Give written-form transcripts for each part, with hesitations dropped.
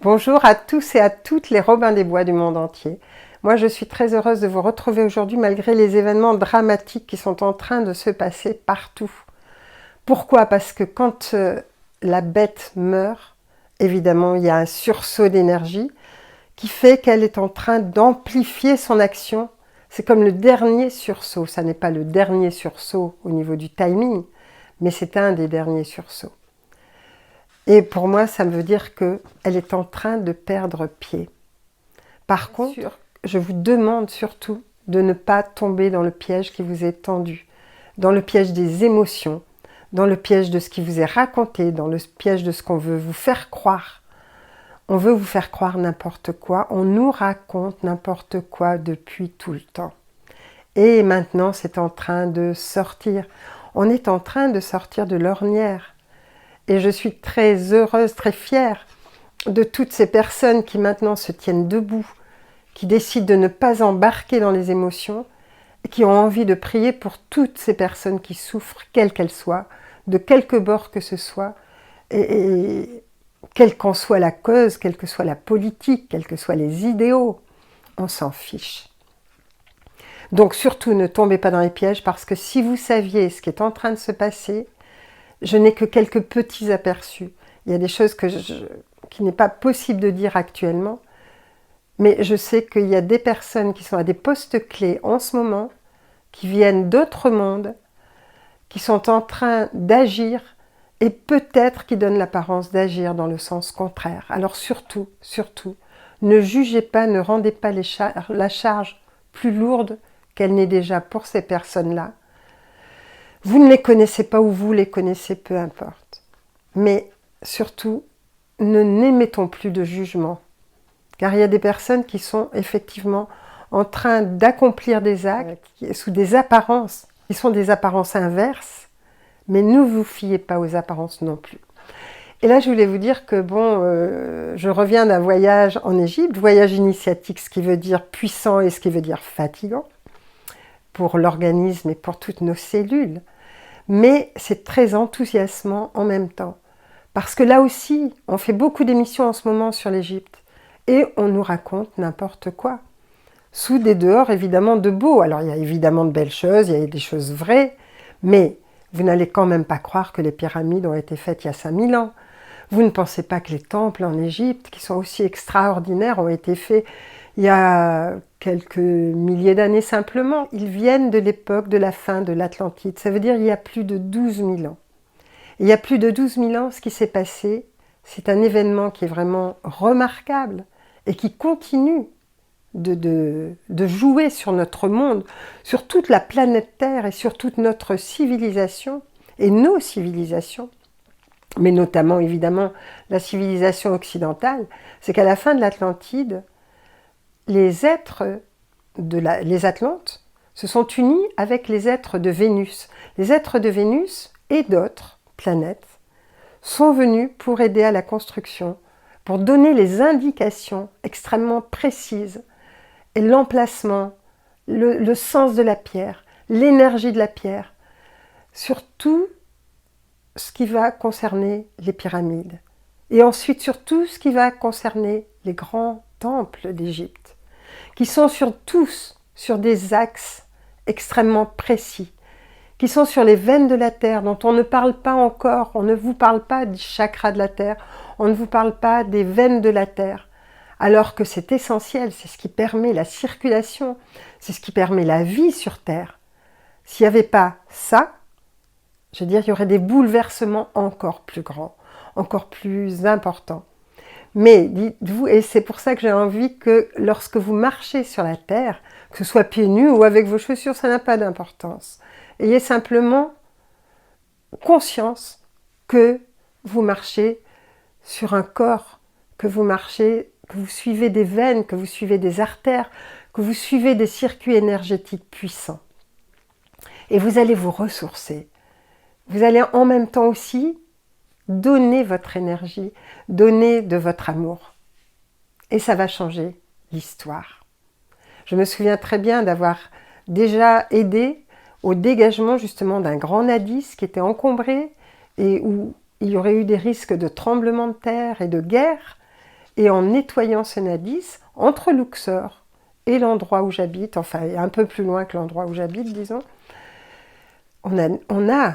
Bonjour à tous et à toutes les Robins des Bois du monde entier. Moi, je suis très heureuse de vous retrouver aujourd'hui malgré les événements dramatiques qui sont en train de se passer partout. Pourquoi? Parce que quand la bête meurt, évidemment, il y a un sursaut d'énergie qui fait qu'elle est en train d'amplifier son action. C'est comme le dernier sursaut. Ça n'est pas le dernier sursaut au niveau du timing, mais c'est un des derniers sursauts. Et pour moi, ça veut dire qu'elle est en train de perdre pied. Par contre, je vous demande surtout de ne pas tomber dans le piège qui vous est tendu, dans le piège des émotions, dans le piège de ce qui vous est raconté, dans le piège de ce qu'on veut vous faire croire. On veut vous faire croire n'importe quoi, on nous raconte n'importe quoi depuis tout le temps. Et maintenant, c'est en train de sortir. On est en train de sortir de l'ornière. Et je suis très heureuse, très fière de toutes ces personnes qui maintenant se tiennent debout, qui décident de ne pas embarquer dans les émotions, et qui ont envie de prier pour toutes ces personnes qui souffrent, quelles qu'elles soient, de quelque bord que ce soit, et quelle qu'en soit la cause, quelle que soit la politique, quels que soient les idéaux, on s'en fiche. Donc surtout ne tombez pas dans les pièges, parce que si vous saviez ce qui est en train de se passer, je n'ai que quelques petits aperçus. Il y a des choses qui n'est pas possible de dire actuellement, mais je sais qu'il y a des personnes qui sont à des postes clés en ce moment, qui viennent d'autres mondes, qui sont en train d'agir et peut-être qui donnent l'apparence d'agir dans le sens contraire. Alors surtout, ne jugez pas, ne rendez pas la charge plus lourde qu'elle n'est déjà pour ces personnes-là. Vous ne les connaissez pas ou vous les connaissez, peu importe. Mais surtout, n'émettons plus de jugement. Car il y a des personnes qui sont effectivement en train d'accomplir des actes sous des apparences, qui sont des apparences inverses, mais ne vous fiez pas aux apparences non plus. Et là, je voulais vous dire que je reviens d'un voyage en Égypte, voyage initiatique, ce qui veut dire puissant et ce qui veut dire fatigant, pour l'organisme et pour toutes nos cellules. Mais c'est très enthousiasmant en même temps. Parce que là aussi, on fait beaucoup d'émissions en ce moment sur l'Égypte. Et on nous raconte n'importe quoi. Sous des dehors évidemment de beau. Alors il y a évidemment de belles choses, il y a des choses vraies. Mais vous n'allez quand même pas croire que les pyramides ont été faites il y a 5000 ans. Vous ne pensez pas que les temples en Égypte, qui sont aussi extraordinaires, ont été faits il y a quelques milliers d'années simplement. Ils viennent de l'époque de la fin de l'Atlantide. Ça veut dire il y a plus de 12 000 ans. Et il y a plus de 12 000 ans, ce qui s'est passé, c'est un événement qui est vraiment remarquable et qui continue de jouer sur notre monde, sur toute la planète Terre et sur toute notre civilisation et nos civilisations, mais notamment évidemment la civilisation occidentale. C'est qu'à la fin de l'Atlantide, les êtres les Atlantes se sont unis avec les êtres de Vénus. Les êtres de Vénus et d'autres planètes sont venus pour aider à la construction, pour donner les indications extrêmement précises et l'emplacement, le sens de la pierre, l'énergie de la pierre, sur tout ce qui va concerner les pyramides. Et ensuite sur tout ce qui va concerner les grands temples d'Égypte, qui sont tous sur des axes extrêmement précis, qui sont sur les veines de la terre, dont on ne parle pas encore, on ne vous parle pas du chakra de la terre, on ne vous parle pas des veines de la terre, alors que c'est essentiel, c'est ce qui permet la circulation, c'est ce qui permet la vie sur terre. S'il n'y avait pas ça, je veux dire, il y aurait des bouleversements encore plus grands, encore plus importants. Mais dites-vous, et c'est pour ça que j'ai envie que lorsque vous marchez sur la terre, que ce soit pieds nus ou avec vos chaussures, ça n'a pas d'importance. Ayez simplement conscience que vous marchez sur un corps, que vous suivez des veines, que vous suivez des artères, que vous suivez des circuits énergétiques puissants. Et vous allez vous ressourcer. Vous allez en même temps aussi donner votre énergie, donner de votre amour. Et ça va changer l'histoire. Je me souviens très bien d'avoir déjà aidé au dégagement justement d'un grand Nadis qui était encombré et où il y aurait eu des risques de tremblements de terre et de guerre. et en nettoyant ce Nadis, entre Luxor et l'endroit où j'habite, enfin un peu plus loin que l'endroit où j'habite, disons, on a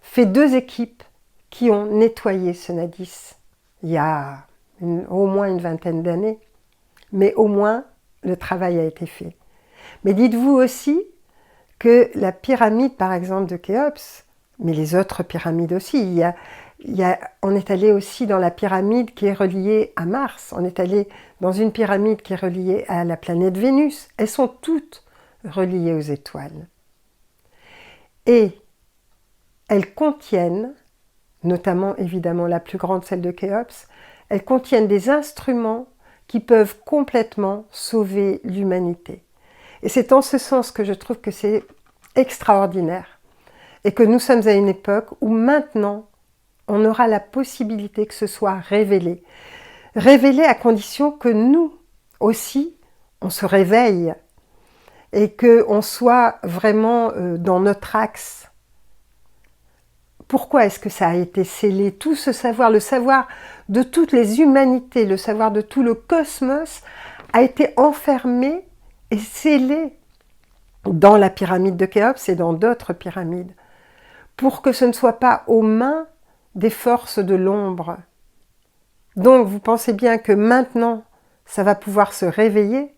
fait 2 équipes qui ont nettoyé ce Nadis il y a au moins une vingtaine d'années, mais au moins le travail a été fait. Mais dites-vous aussi que la pyramide, par exemple, de Khéops, mais les autres pyramides aussi, on est allé aussi dans la pyramide qui est reliée à Mars, on est allé dans une pyramide qui est reliée à la planète Vénus. Elles sont toutes reliées aux étoiles. Et elles contiennent, notamment évidemment la plus grande, celle de Khéops, elles contiennent des instruments qui peuvent complètement sauver l'humanité. Et c'est en ce sens que je trouve que c'est extraordinaire et que nous sommes à une époque où maintenant on aura la possibilité que ce soit révélé. Révélé à condition que nous aussi, on se réveille et qu'on soit vraiment dans notre axe. Pourquoi est-ce que ça a été scellé? Tout ce savoir, le savoir de toutes les humanités, le savoir de tout le cosmos a été enfermé et scellé dans la pyramide de Khéops et dans d'autres pyramides, pour que ce ne soit pas aux mains des forces de l'ombre. Donc vous pensez bien que maintenant, ça va pouvoir se réveiller,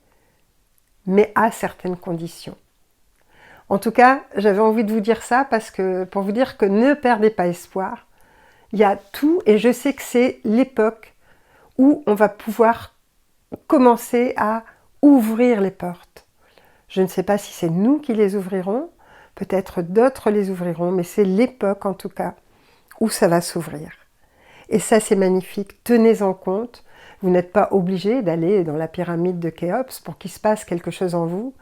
mais à certaines conditions. En tout cas, j'avais envie de vous dire ça pour vous dire que ne perdez pas espoir. Il y a tout et je sais que c'est l'époque où on va pouvoir commencer à ouvrir les portes. Je ne sais pas si c'est nous qui les ouvrirons, peut-être d'autres les ouvriront, mais c'est l'époque en tout cas où ça va s'ouvrir. Et ça c'est magnifique, tenez-en compte. Vous n'êtes pas obligé d'aller dans la pyramide de Khéops pour qu'il se passe quelque chose en vous,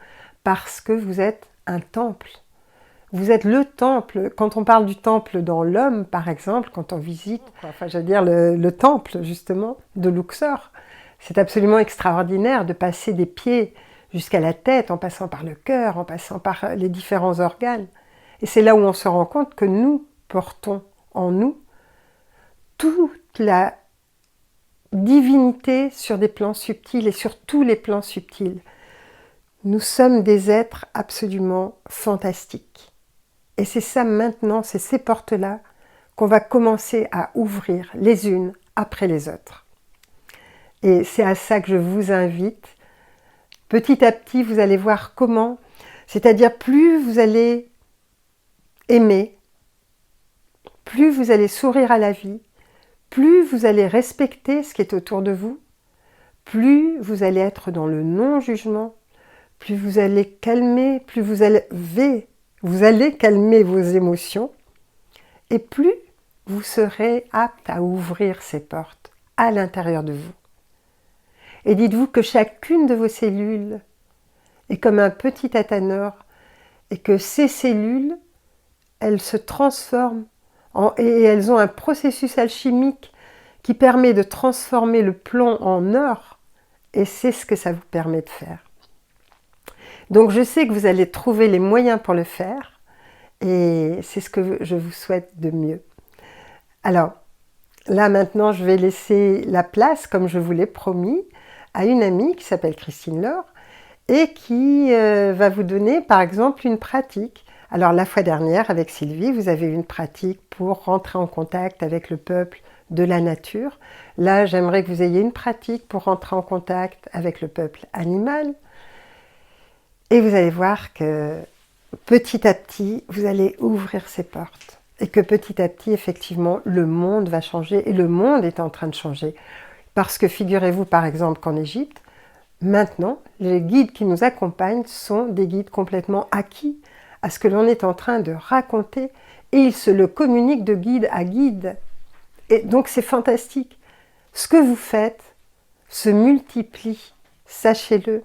parce que vous êtes un temple. Vous êtes le temple. Quand on parle du temple dans l'homme, par exemple, quand on visite, le temple justement de Luxor, c'est absolument extraordinaire de passer des pieds jusqu'à la tête, en passant par le cœur, en passant par les différents organes. Et c'est là où on se rend compte que nous portons en nous toute la divinité sur des plans subtils et sur tous les plans subtils. Nous sommes des êtres absolument fantastiques. Et c'est ça maintenant, c'est ces portes-là qu'on va commencer à ouvrir les unes après les autres. Et c'est à ça que je vous invite. Petit à petit, vous allez voir comment, c'est-à-dire plus vous allez aimer, plus vous allez sourire à la vie, plus vous allez respecter ce qui est autour de vous, plus vous allez être dans le non-jugement, plus vous allez calmer, plus vous allez calmer vos émotions, et plus vous serez apte à ouvrir ces portes à l'intérieur de vous. Et dites-vous que chacune de vos cellules est comme un petit athanor et que ces cellules, elles se transforment et elles ont un processus alchimique qui permet de transformer le plomb en or, et c'est ce que ça vous permet de faire. Donc je sais que vous allez trouver les moyens pour le faire et c'est ce que je vous souhaite de mieux. Alors là maintenant je vais laisser la place, comme je vous l'ai promis, à une amie qui s'appelle Christine Laure et qui va vous donner par exemple une pratique. Alors la fois dernière avec Sylvie, vous avez eu une pratique pour rentrer en contact avec le peuple de la nature. Là j'aimerais que vous ayez une pratique pour rentrer en contact avec le peuple animal. Et vous allez voir que petit à petit, vous allez ouvrir ces portes. Et que petit à petit, effectivement, le monde va changer. Et le monde est en train de changer. Parce que figurez-vous par exemple qu'en Égypte, maintenant, les guides qui nous accompagnent sont des guides complètement acquis à ce que l'on est en train de raconter. Et ils se le communiquent de guide à guide. Et donc c'est fantastique. Ce que vous faites se multiplie, sachez-le.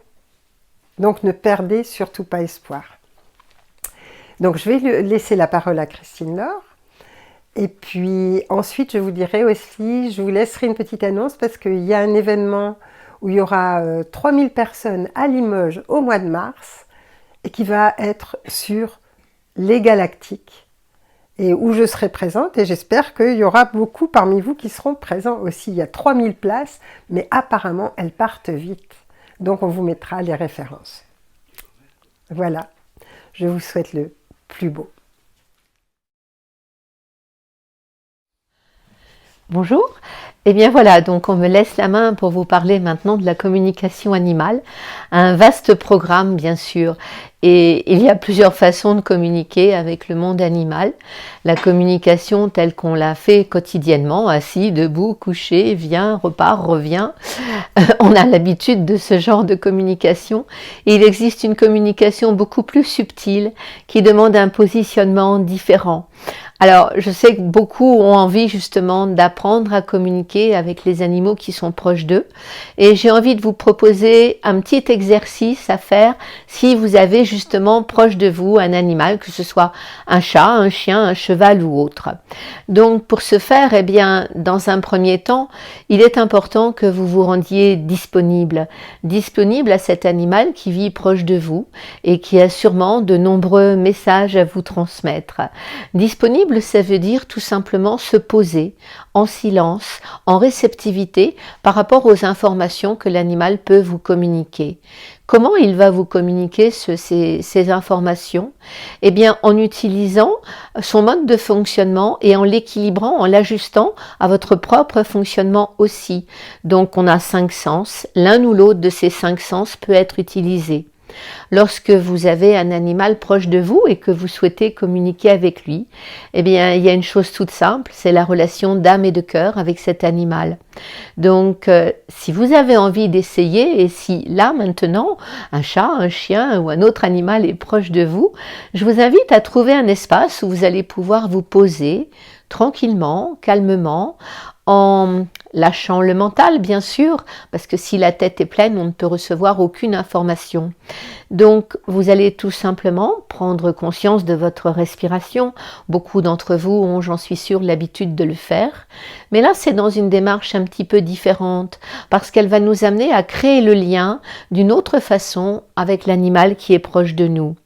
Donc ne perdez surtout pas espoir. Donc je vais laisser la parole à Christine Laure. Et puis ensuite je vous dirai aussi, je vous laisserai une petite annonce parce qu'il y a un événement où il y aura 3000 personnes à Limoges au mois de mars et qui va être sur les galactiques. et où je serai présente, et j'espère qu'il y aura beaucoup parmi vous qui seront présents aussi. Il y a 3000 places, mais apparemment elles partent vite. Donc on vous mettra les références. Voilà, je vous souhaite le plus beau. Bonjour, et bien voilà, donc on me laisse la main pour vous parler maintenant de la communication animale, un vaste programme bien sûr, et il y a plusieurs façons de communiquer avec le monde animal. La communication telle qu'on la fait quotidiennement, assis, debout, couché, vient, repart, revient, on a l'habitude de ce genre de communication. Et il existe une communication beaucoup plus subtile qui demande un positionnement différent. Alors, je sais que beaucoup ont envie justement d'apprendre à communiquer avec les animaux qui sont proches d'eux. Et j'ai envie de vous proposer un petit exercice à faire si vous avez justement proche de vous un animal, que ce soit un chat, un chien, un cheval ou autre. Donc, pour ce faire, eh bien, dans un premier temps, il est important que vous vous rendiez disponible à cet animal qui vit proche de vous et qui a sûrement de nombreux messages à vous transmettre. Disponible, ça veut dire tout simplement se poser en silence, en réceptivité par rapport aux informations que l'animal peut vous communiquer. Comment il va vous communiquer ces informations? Eh bien, en utilisant son mode de fonctionnement et en l'équilibrant, en l'ajustant à votre propre fonctionnement aussi. Donc, on a 5 sens. L'un ou l'autre de ces 5 sens peut être utilisé. Lorsque vous avez un animal proche de vous et que vous souhaitez communiquer avec lui, eh bien, il y a une chose toute simple, c'est la relation d'âme et de cœur avec cet animal. Donc, si vous avez envie d'essayer, et si là, maintenant, un chat, un chien ou un autre animal est proche de vous, je vous invite à trouver un espace où vous allez pouvoir vous poser tranquillement, calmement, en lâchant le mental, bien sûr, parce que si la tête est pleine, on ne peut recevoir aucune information. Donc, vous allez tout simplement prendre conscience de votre respiration. Beaucoup d'entre vous ont, j'en suis sûre, l'habitude de le faire. Mais là, c'est dans une démarche un petit peu différente, parce qu'elle va nous amener à créer le lien d'une autre façon avec l'animal qui est proche de nous.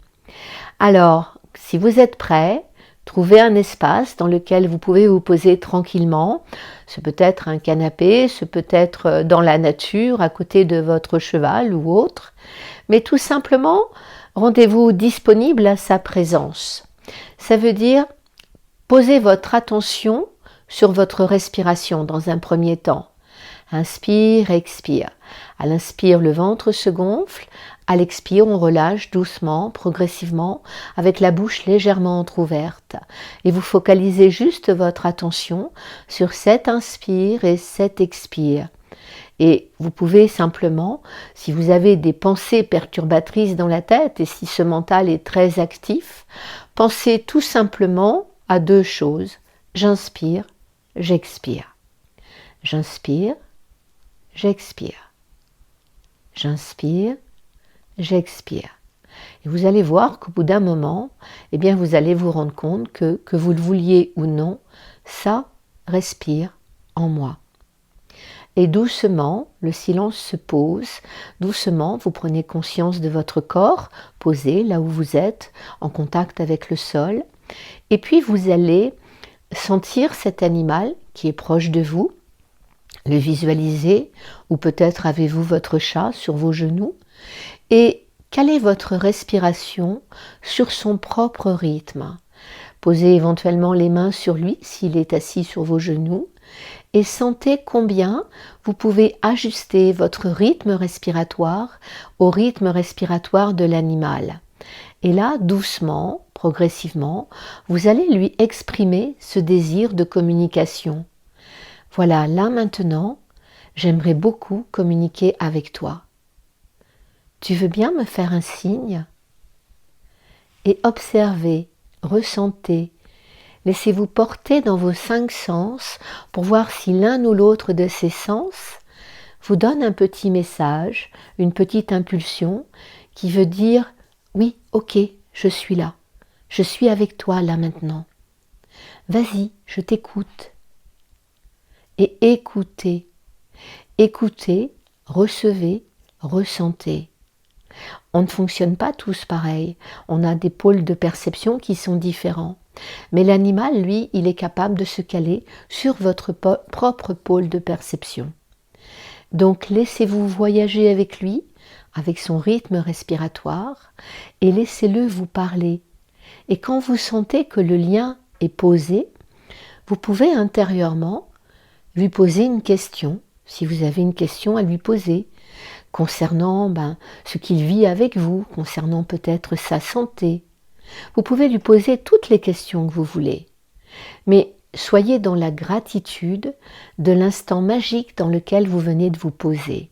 Alors, si vous êtes prêts, trouvez un espace dans lequel vous pouvez vous poser tranquillement. Ce peut être un canapé, ce peut être dans la nature, à côté de votre cheval ou autre. Mais tout simplement, rendez-vous disponible à sa présence. Ça veut dire posez votre attention sur votre respiration dans un premier temps. Inspire, expire. À l'inspire, le ventre se gonfle. À l'expire, on relâche doucement, progressivement, avec la bouche légèrement entrouverte. Et vous focalisez juste votre attention sur cet inspire et cet expire. Et vous pouvez simplement, si vous avez des pensées perturbatrices dans la tête et si ce mental est très actif, pensez tout simplement à 2 choses. J'inspire, j'expire. J'inspire, j'expire. J'inspire, j'expire. Et vous allez voir qu'au bout d'un moment, eh bien vous allez vous rendre compte que vous le vouliez ou non, ça respire en moi. Et doucement, le silence se pose, doucement vous prenez conscience de votre corps, posé là où vous êtes, en contact avec le sol, et puis vous allez sentir cet animal qui est proche de vous, le visualiser, ou peut-être avez-vous votre chat sur vos genoux, et calez votre respiration sur son propre rythme. Posez éventuellement les mains sur lui s'il est assis sur vos genoux, et sentez combien vous pouvez ajuster votre rythme respiratoire au rythme respiratoire de l'animal. Et là, doucement, progressivement, vous allez lui exprimer ce désir de communication. Voilà, là maintenant, j'aimerais beaucoup communiquer avec toi. Tu veux bien me faire un signe? Et observez, ressentez, laissez-vous porter dans vos 5 sens pour voir si l'un ou l'autre de ces sens vous donne un petit message, une petite impulsion qui veut dire « Oui, ok, je suis là, je suis avec toi là maintenant. Vas-y, je t'écoute. » Et écoutez, écoutez, recevez, ressentez. On ne fonctionne pas tous pareil, on a des pôles de perception qui sont différents. Mais l'animal, lui, il est capable de se caler sur votre propre pôle de perception. Donc laissez-vous voyager avec lui, avec son rythme respiratoire, et laissez-le vous parler. Et quand vous sentez que le lien est posé, vous pouvez intérieurement lui poser une question, si vous avez une question à lui poser, concernant ce qu'il vit avec vous, concernant peut-être sa santé. Vous pouvez lui poser toutes les questions que vous voulez. Mais soyez dans la gratitude de l'instant magique dans lequel vous venez de vous poser.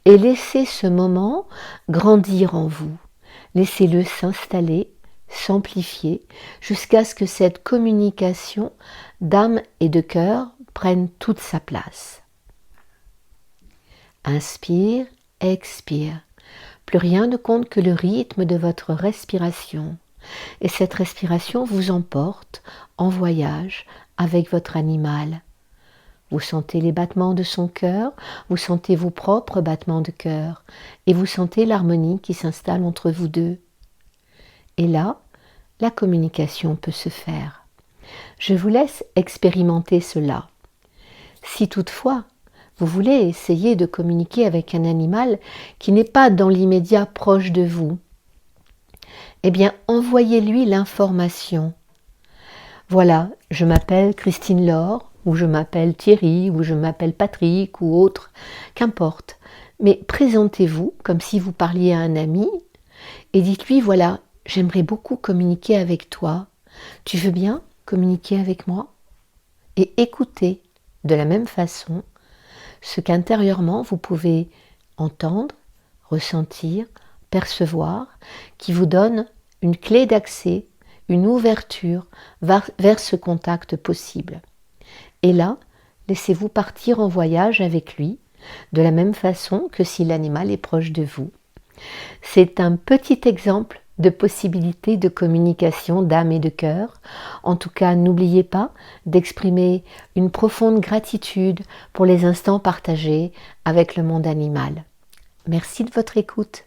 Et laissez ce moment grandir en vous. Laissez-le s'installer, s'amplifier, jusqu'à ce que cette communication d'âme et de cœur prenne toute sa place. Inspire, expire. Plus rien ne compte que le rythme de votre respiration. Et cette respiration vous emporte en voyage avec votre animal. Vous sentez les battements de son cœur, vous sentez vos propres battements de cœur, et vous sentez l'harmonie qui s'installe entre vous deux. Et là, la communication peut se faire. Je vous laisse expérimenter cela. Si toutefois, vous voulez essayer de communiquer avec un animal qui n'est pas dans l'immédiat proche de vous, eh bien, envoyez-lui l'information. Voilà, je m'appelle Christine Laure, ou je m'appelle Thierry, ou je m'appelle Patrick, ou autre, qu'importe. Mais présentez-vous comme si vous parliez à un ami, et dites-lui, voilà, j'aimerais beaucoup communiquer avec toi. Tu veux bien communiquer avec moi? Et écoutez de la même façon ce qu'intérieurement vous pouvez entendre, ressentir, percevoir, qui vous donne une clé d'accès, une ouverture vers ce contact possible. Et là, laissez-vous partir en voyage avec lui, de la même façon que si l'animal est proche de vous. C'est un petit exemple de possibilités de communication d'âme et de cœur. En tout cas, n'oubliez pas d'exprimer une profonde gratitude pour les instants partagés avec le monde animal. Merci de votre écoute.